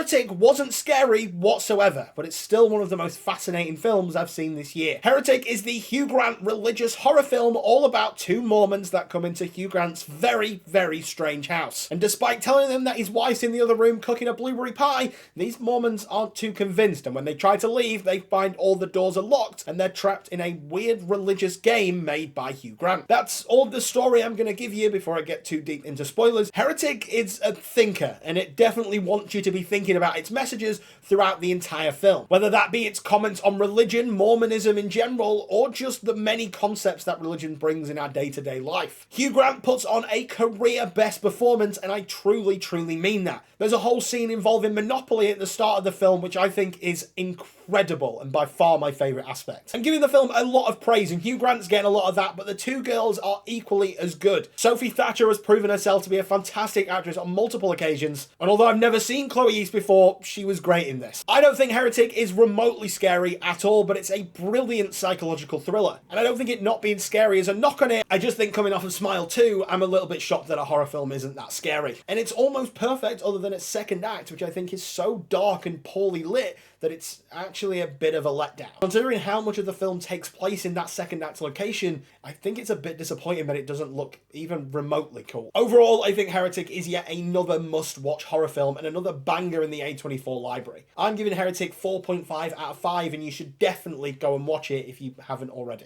Heretic wasn't scary whatsoever, but it's still one of the most fascinating films I've seen this year. Heretic is the Hugh Grant religious horror film all about two Mormons that come into Hugh Grant's very, very strange house. And despite telling them that his wife's in the other room cooking a blueberry pie, these Mormons aren't too convinced, and when they try to leave, they find all the doors are locked and they're trapped in a weird religious game made by Hugh Grant. That's all the story I'm going to give you before I get too deep into spoilers. Heretic is a thinker, and it definitely wants you to be thinking about its messages throughout the entire film. Whether that be its comments on religion, Mormonism in general, or just the many concepts that religion brings in our day-to-day life. Hugh Grant puts on a career best performance, and I truly, truly mean that. There's a whole scene involving Monopoly at the start of the film, which I think is incredible and by far my favourite aspect. I'm giving the film a lot of praise, and Hugh Grant's getting a lot of that, but the two girls are equally as good. Sophie Thatcher has proven herself to be a fantastic actress on multiple occasions, and although I've never seen Chloe East before, she was great in this. I don't think Heretic is remotely scary at all, but it's a brilliant psychological thriller, and I don't think it not being scary is a knock on it. I just think coming off of Smile 2, I'm a little bit shocked that a horror film isn't that scary. And it's almost perfect other than its second act, which I think is so dark and poorly lit that it's actually a bit of a letdown. Considering how much of the film takes place in that second act location, I think it's a bit disappointing that it doesn't look even remotely cool. Overall, I think Heretic is yet another must-watch horror film and another banger in the A24 library. I'm giving Heretic 4.5 out of 5, and you should definitely go and watch it if you haven't already.